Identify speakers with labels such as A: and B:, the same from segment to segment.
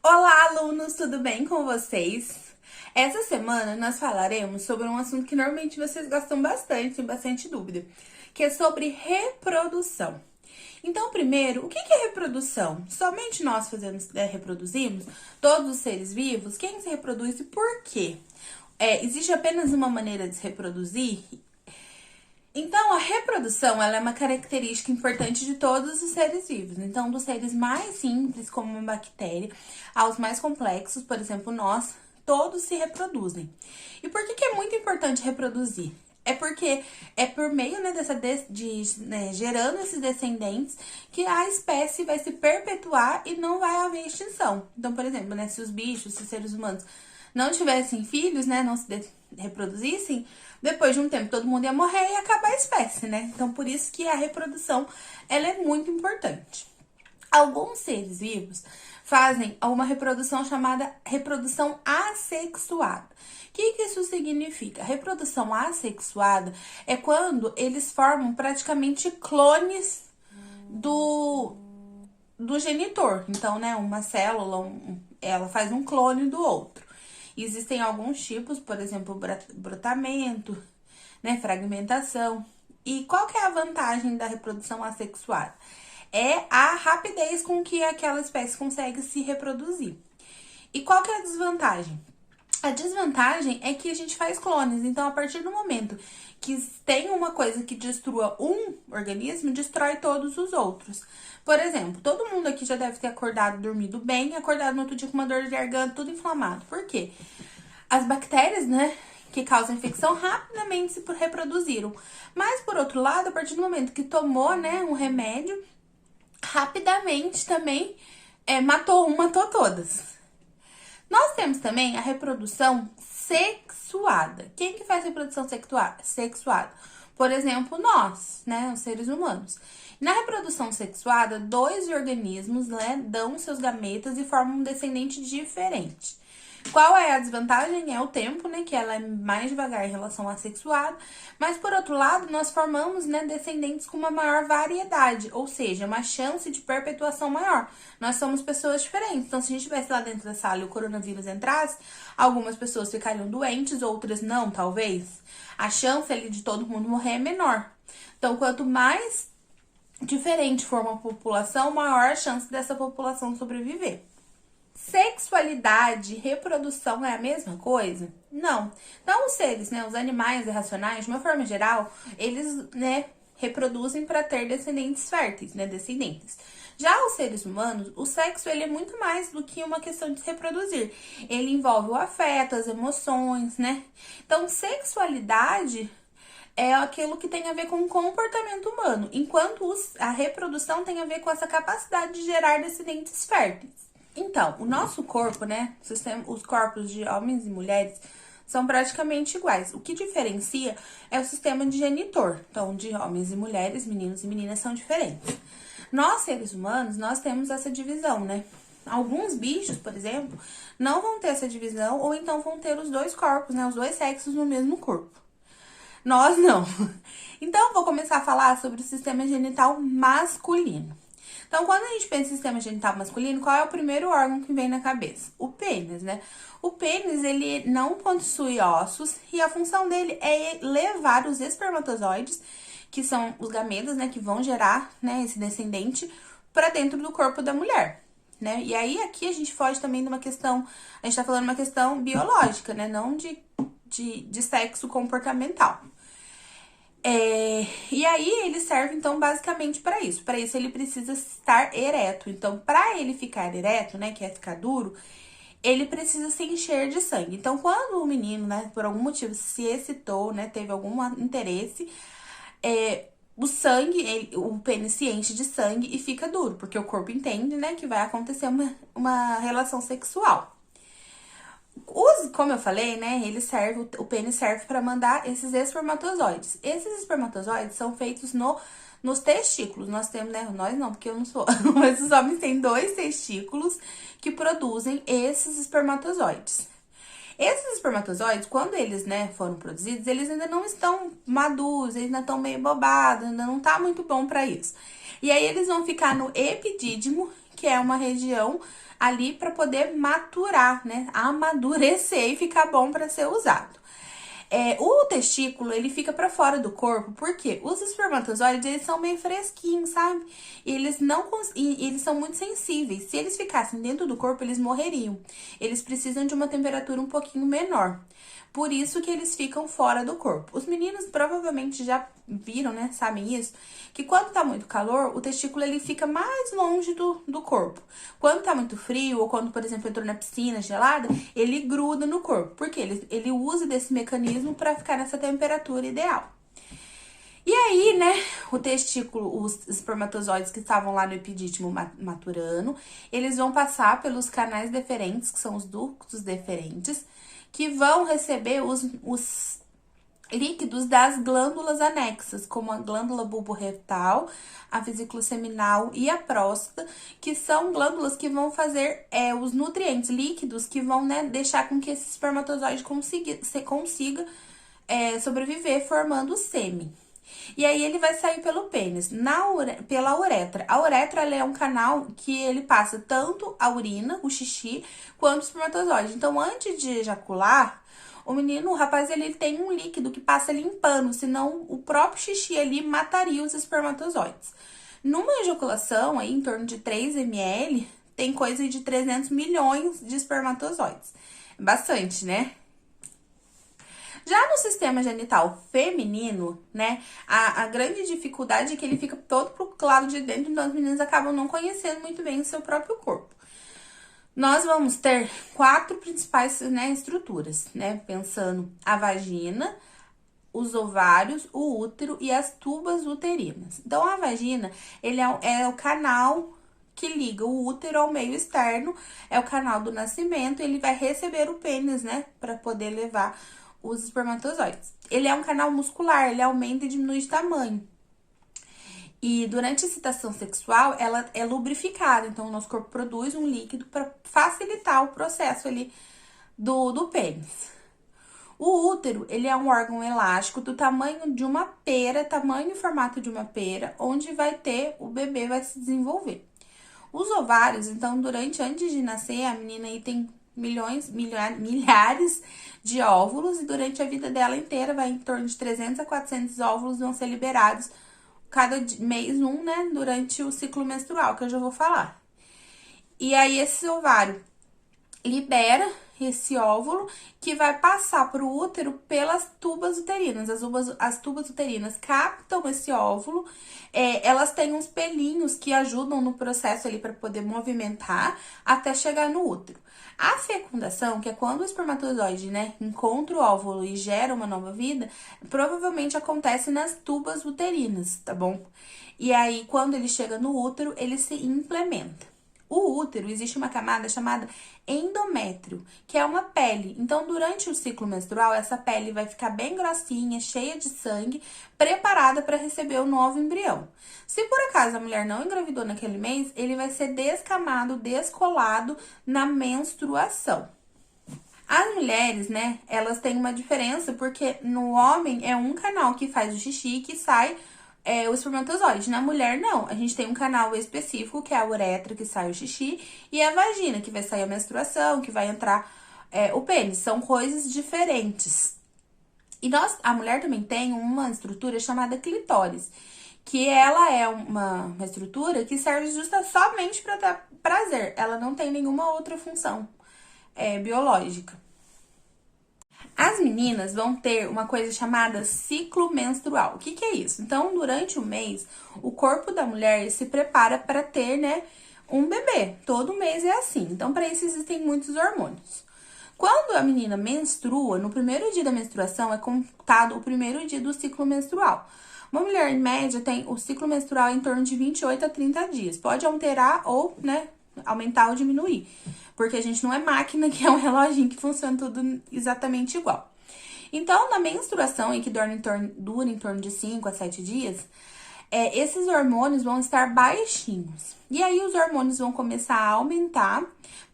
A: Olá, alunos, tudo bem com vocês? Essa semana nós falaremos sobre um assunto que normalmente vocês gostam bastante, tem bastante dúvida, que é sobre reprodução. Então, primeiro, o que é reprodução? Somente nós reproduzimos todos os seres vivos? Quem se reproduz e por quê? Existe apenas uma maneira de se reproduzir? Então, a reprodução ela é uma característica importante de todos os seres vivos. Então, dos seres mais simples, como uma bactéria, aos mais complexos, por exemplo, nós, todos se reproduzem. E por que é muito importante reproduzir? É porque é por meio gerando esses descendentes que a espécie vai se perpetuar e não vai haver extinção. Então, por exemplo, se os bichos, se os seres humanos não tivessem filhos, não se reproduzissem, depois de um tempo todo mundo ia morrer e ia acabar a espécie, Então, por isso que a reprodução, ela é muito importante. Alguns seres vivos fazem uma reprodução chamada reprodução assexuada. O que isso significa? Reprodução assexuada é quando eles formam praticamente clones do genitor. Então, uma célula, ela faz um clone do outro. Existem alguns tipos, por exemplo, brotamento, fragmentação. E qual que é a vantagem da reprodução assexuada? É a rapidez com que aquela espécie consegue se reproduzir. E qual que é a desvantagem? A desvantagem é que a gente faz clones, então a partir do momento que tem uma coisa que destrua um organismo, destrói todos os outros. Por exemplo, todo mundo aqui já deve ter acordado, dormido bem, acordado no outro dia com uma dor de garganta, tudo inflamado. Por quê? As bactérias, que causam infecção rapidamente se reproduziram. Mas, por outro lado, a partir do momento que tomou, um remédio, rapidamente também matou todas. Nós temos também a reprodução sexuada. Quem que faz reprodução sexuada? Por exemplo, nós, os seres humanos. Na reprodução sexuada, dois organismos, dão seus gametas e formam um descendente diferente. Qual é a desvantagem? É o tempo, que ela é mais devagar em relação à sexuada. Mas, por outro lado, nós formamos, descendentes com uma maior variedade, ou seja, uma chance de perpetuação maior. Nós somos pessoas diferentes. Então, se a gente estivesse lá dentro da sala e o coronavírus entrasse, algumas pessoas ficariam doentes, outras não, talvez. A chance ali de todo mundo morrer é menor. Então, quanto mais diferente for uma população, maior a chance dessa população sobreviver. Sexualidade e reprodução é a mesma coisa? Não. Então, os seres, os animais irracionais, de uma forma geral, eles, reproduzem para ter descendentes férteis, descendentes. Já os seres humanos, o sexo, ele é muito mais do que uma questão de se reproduzir. Ele envolve o afeto, as emoções, Então, sexualidade é aquilo que tem a ver com o comportamento humano, enquanto a reprodução tem a ver com essa capacidade de gerar descendentes férteis. Então, o nosso corpo, os corpos de homens e mulheres são praticamente iguais. O que diferencia é o sistema de genitor. Então, de homens e mulheres, meninos e meninas são diferentes. Nós, seres humanos, nós temos essa divisão, Alguns bichos, por exemplo, não vão ter essa divisão ou então vão ter os dois corpos, os dois sexos no mesmo corpo. Nós não. Então, vou começar a falar sobre o sistema genital masculino. Então, quando a gente pensa em sistema genital masculino, qual é o primeiro órgão que vem na cabeça? O pênis, O pênis, ele não possui ossos e a função dele é levar os espermatozoides, que são os gametas, que vão gerar, esse descendente, para dentro do corpo da mulher, E aí, aqui a gente foge também de uma questão, a gente tá falando de uma questão biológica, não de sexo comportamental. E aí, ele serve, então, basicamente para isso. Para isso, ele precisa estar ereto. Então, para ele ficar ereto, que é ficar duro, ele precisa se encher de sangue. Então, quando o menino, por algum motivo, se excitou, teve algum interesse, o sangue, o pênis se enche de sangue e fica duro, porque o corpo entende, que vai acontecer uma relação sexual. Como eu falei, o pênis serve para mandar esses espermatozoides. Esses espermatozoides são feitos nos testículos. Nós temos, nós não, porque eu não sou, mas os homens têm 2 testículos que produzem esses espermatozoides. Esses espermatozoides, quando eles, foram produzidos, eles ainda não estão maduros, eles ainda estão meio bobados, ainda não tá muito bom para isso. E aí eles vão ficar no epidídimo, que é uma região ali para poder maturar, né? Amadurecer e ficar bom para ser usado. O testículo, ele fica pra fora do corpo, porque os espermatozoides, eles são bem fresquinhos, sabe? E eles são muito sensíveis. Se eles ficassem dentro do corpo, eles morreriam. Eles precisam de uma temperatura um pouquinho menor. Por isso que eles ficam fora do corpo. Os meninos provavelmente já viram, né? Sabem isso? Que quando tá muito calor, o testículo ele fica mais longe do corpo. Quando tá muito frio, ou quando, por exemplo, entrou na piscina gelada, ele gruda no corpo. Porque ele usa desse mecanismo para ficar nessa temperatura ideal. E aí, né, o testículo, os espermatozoides que estavam lá no epidídimo maturando, eles vão passar pelos canais deferentes, que são os ductos deferentes, que vão receber os líquidos das glândulas anexas, como a glândula bulborretal, a vesícula seminal e a próstata, que são glândulas que vão fazer os nutrientes líquidos que vão, né, deixar com que esse espermatozoide consiga sobreviver formando o sêmen. E aí ele vai sair pelo pênis, pela uretra. A uretra ela é um canal que ele passa tanto a urina, o xixi, quanto o espermatozoide. Então, antes de ejacular, o rapaz, ele tem um líquido que passa limpando, senão o próprio xixi ali mataria os espermatozoides. Numa ejaculação, aí, em torno de 3 ml, tem coisa de 300 milhões de espermatozoides. Bastante, né? Já no sistema genital feminino, né, a grande dificuldade é que ele fica todo pro lado de dentro, então as meninas acabam não conhecendo muito bem o seu próprio corpo. Nós vamos ter 4 principais, né, estruturas, né, pensando a vagina, os ovários, o útero e as tubas uterinas. Então, a vagina, ele é o canal que liga o útero ao meio externo, é o canal do nascimento, ele vai receber o pênis, né, para poder levar os espermatozoides. Ele é um canal muscular, ele aumenta e diminui de tamanho. E durante a excitação sexual, ela é lubrificada, então o nosso corpo produz um líquido para facilitar o processo ali do pênis. O útero, ele é um órgão elástico do tamanho de uma pera, tamanho e formato de uma pera, onde o bebê vai se desenvolver. Os ovários, então, antes de nascer, a menina aí tem milhares de óvulos e durante a vida dela inteira, vai em torno de 300 a 400 óvulos vão ser liberados cada mês né, durante o ciclo menstrual, que eu já vou falar. E aí, esse ovário libera esse óvulo que vai passar para o útero pelas tubas uterinas. As tubas uterinas captam esse óvulo, elas têm uns pelinhos que ajudam no processo ali para poder movimentar até chegar no útero. A fecundação, que é quando o espermatozoide, né, encontra o óvulo e gera uma nova vida, provavelmente acontece nas tubas uterinas, tá bom? E aí, quando ele chega no útero, ele se implementa. O útero, existe uma camada chamada endométrio, que é uma pele. Então, durante o ciclo menstrual, essa pele vai ficar bem grossinha, cheia de sangue, preparada para receber o novo embrião. Se por acaso a mulher não engravidou naquele mês, ele vai ser descamado, descolado na menstruação. As mulheres, né, elas têm uma diferença, porque no homem é um canal que faz o xixi e que sai o espermatozoide. Na mulher, não. A gente tem um canal específico, que é a uretra, que sai o xixi, e a vagina, que vai sair a menstruação, que vai entrar o pênis. São coisas diferentes. E a mulher também tem uma estrutura chamada clitóris, que ela é uma estrutura que serve somente para dar prazer. Ela não tem nenhuma outra função biológica. As meninas vão ter uma coisa chamada ciclo menstrual. O que é isso? Então, durante o mês, o corpo da mulher se prepara para ter, né, um bebê. Todo mês é assim. Então, para isso existem muitos hormônios. Quando a menina menstrua, no primeiro dia da menstruação é contado o primeiro dia do ciclo menstrual. Uma mulher, em média, tem o ciclo menstrual em torno de 28 a 30 dias. Pode alterar ou, né, aumentar ou diminuir. Porque a gente não é máquina, que é um reloginho que funciona tudo exatamente igual. Então, na menstruação, que dura em torno de 5 a 7 dias, esses hormônios vão estar baixinhos. E aí, os hormônios vão começar a aumentar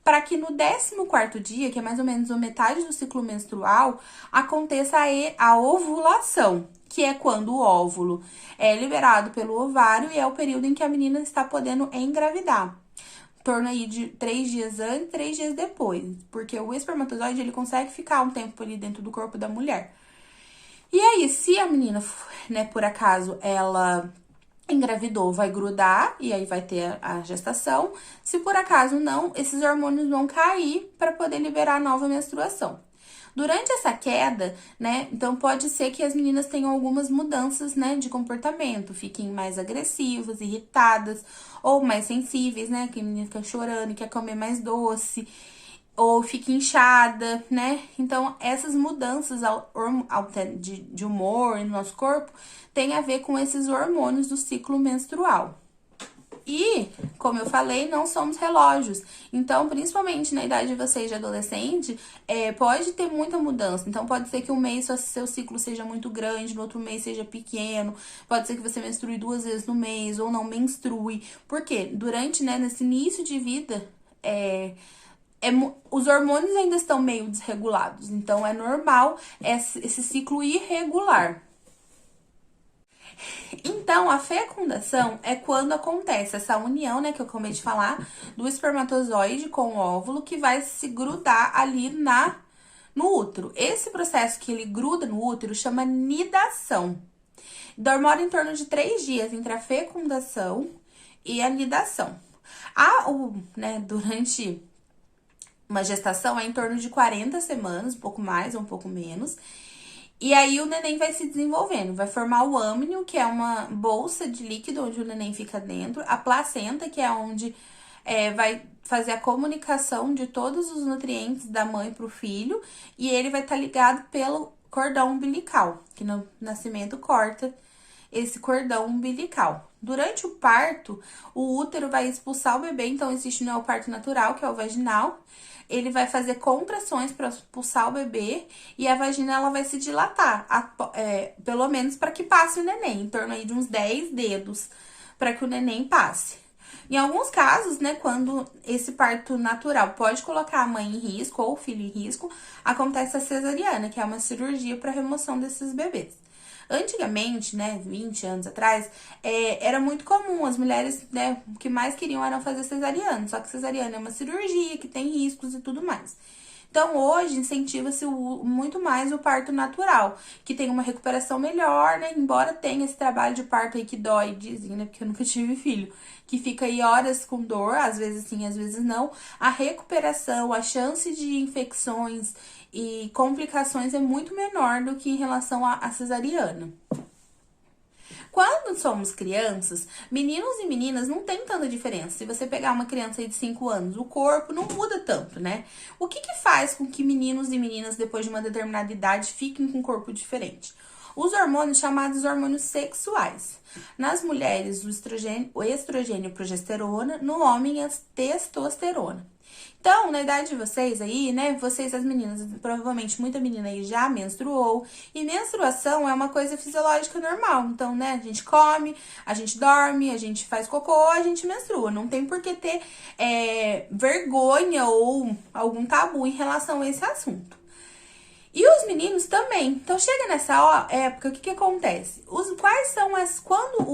A: para que no 14º dia, que é mais ou menos a metade do ciclo menstrual, aconteça a ovulação, que é quando o óvulo é liberado pelo ovário e é o período em que a menina está podendo engravidar. torno aí de 3 dias antes, 3 dias depois. Porque o espermatozoide, ele consegue ficar um tempo ali dentro do corpo da mulher. E aí, se a menina, né, por acaso, ela engravidou, vai grudar e aí vai ter a gestação. Se por acaso não, esses hormônios vão cair para poder liberar a nova menstruação. Durante essa queda, né, então pode ser que as meninas tenham algumas mudanças, né, de comportamento, fiquem mais agressivas, irritadas ou mais sensíveis, né, que a menina fica chorando, quer comer mais doce, ou fica inchada, né? Então, essas mudanças de humor no nosso corpo tem a ver com esses hormônios do ciclo menstrual. E, como eu falei, não somos relógios. Então, principalmente na idade de vocês de adolescente, pode ter muita mudança. Então, pode ser que um mês seu ciclo seja muito grande, no outro mês seja pequeno. Pode ser que você menstrue 2 vezes no mês ou não menstrue. Por quê? Durante, né, nesse início de vida, os hormônios ainda estão meio desregulados. Então, é normal esse ciclo irregular. Então, a fecundação é quando acontece essa união, né, que eu acabei de falar, do espermatozoide com o óvulo, que vai se grudar ali no útero. Esse processo que ele gruda no útero chama nidação. Demora em torno de 3 dias entre a fecundação e a nidação. Durante uma gestação é em torno de 40 semanas, um pouco mais ou um pouco menos. E aí o neném vai se desenvolvendo, vai formar o âmnio, que é uma bolsa de líquido onde o neném fica dentro, a placenta, que é onde vai fazer a comunicação de todos os nutrientes da mãe para o filho, e ele vai estar ligado pelo cordão umbilical, que no nascimento corta esse cordão umbilical. Durante o parto, o útero vai expulsar o bebê, então existe o parto natural, que é o vaginal. Ele vai fazer contrações para expulsar o bebê e a vagina ela vai se dilatar, pelo menos para que passe o neném, em torno aí de uns 10 dedos para que o neném passe. Em alguns casos, né, quando esse parto natural pode colocar a mãe em risco ou o filho em risco, acontece a cesariana, que é uma cirurgia para remoção desses bebês. Antigamente, né, 20 anos atrás, era muito comum, as mulheres, né, o que mais queriam era fazer cesariana, só que cesariana é uma cirurgia que tem riscos e tudo mais. Então, hoje, incentiva-se muito mais o parto natural, que tem uma recuperação melhor, né, embora tenha esse trabalho de parto aí que dói, dizem, né, porque eu nunca tive filho, que fica aí horas com dor, às vezes sim, às vezes não. A recuperação, a chance de infecções e complicações é muito menor do que em relação à cesariana. Quando somos crianças, meninos e meninas não tem tanta diferença. Se você pegar uma criança aí de 5 anos, o corpo não muda tanto, né? O que faz com que meninos e meninas, depois de uma determinada idade, fiquem com um corpo diferente? Os hormônios chamados hormônios sexuais. Nas mulheres, o estrogênio e a progesterona, no homem, a testosterona. Então, na idade de vocês aí, né, vocês as meninas, provavelmente muita menina aí já menstruou, e menstruação é uma coisa fisiológica normal. Então, né, a gente come, a gente dorme, a gente faz cocô, a gente menstrua. Não tem por que ter vergonha ou algum tabu em relação a esse assunto. E os meninos também. Então, chega nessa época, o que acontece? Quando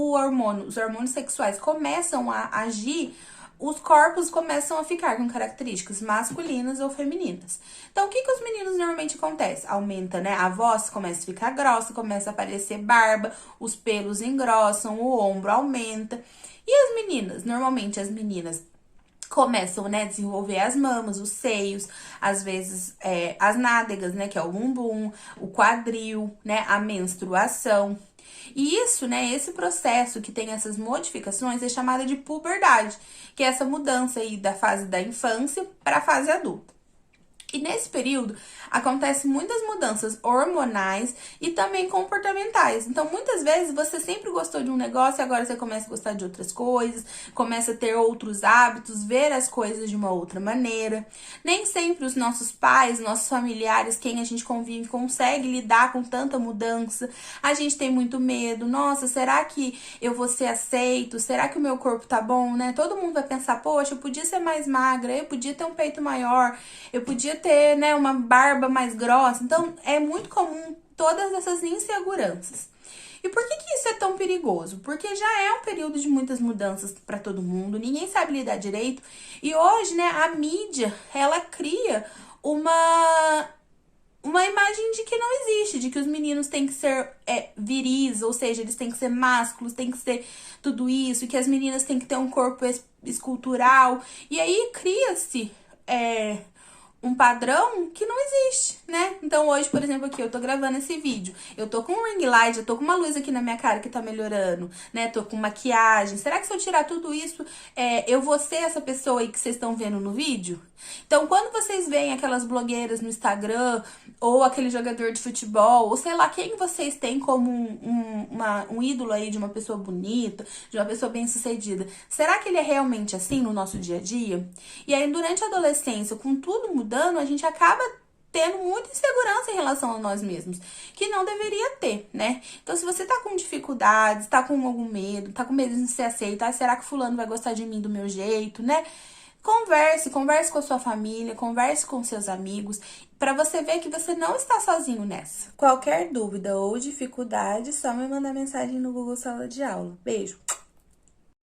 A: os hormônios sexuais começam a agir, os corpos começam a ficar com características masculinas ou femininas. Então, o que os meninos normalmente acontece? Aumenta, né? A voz começa a ficar grossa, começa a aparecer barba, os pelos engrossam, o ombro aumenta. E as meninas? Normalmente, as meninas começam, né, a desenvolver as mamas, os seios, às vezes as nádegas, né, que é o bumbum, o quadril, né, a menstruação. E isso, né, esse processo que tem essas modificações é chamado de puberdade, que é essa mudança aí da fase da infância para a fase adulta. E nesse período, acontecem muitas mudanças hormonais e também comportamentais. Então, muitas vezes, você sempre gostou de um negócio e agora você começa a gostar de outras coisas, começa a ter outros hábitos, ver as coisas de uma outra maneira. Nem sempre os nossos pais, nossos familiares, quem a gente convive, consegue lidar com tanta mudança. A gente tem muito medo. Nossa, será que eu vou ser aceito? Será que o meu corpo tá bom, né? Todo mundo vai pensar, poxa, eu podia ser mais magra, eu podia ter um peito maior, eu podia ter, né, uma barba mais grossa. Então, é muito comum todas essas inseguranças. E por que que isso é tão perigoso? Porque já é um período de muitas mudanças para todo mundo, ninguém sabe lidar direito. E hoje, né, a mídia, ela cria uma imagem de que não existe, de que os meninos têm que ser viris, ou seja, eles têm que ser másculos, têm que ser tudo isso, e que as meninas têm que ter um corpo escultural. E aí cria-se um padrão que não existe, né? Então hoje, por exemplo, aqui eu tô gravando esse vídeo, eu tô com um ring light, eu tô com uma luz aqui na minha cara que tá melhorando, né? Tô com maquiagem. Será que se eu tirar tudo isso, eu vou ser essa pessoa aí que vocês estão vendo no vídeo? Então, quando vocês veem aquelas blogueiras no Instagram, ou aquele jogador de futebol, ou sei lá, quem vocês têm como um ídolo aí de uma pessoa bonita, de uma pessoa bem-sucedida, será que ele é realmente assim no nosso dia a dia? E aí, durante a adolescência, com tudo mudando, a gente acaba tendo muita insegurança em relação a nós mesmos, que não deveria ter, né? Então, se você tá com dificuldades, tá com algum medo, tá com medo de ser aceita, será que fulano vai gostar de mim do meu jeito, né? Converse com a sua família, converse com seus amigos, para você ver que você não está sozinho nessa. Qualquer dúvida ou dificuldade, só me mandar mensagem no Google Sala de Aula. Beijo!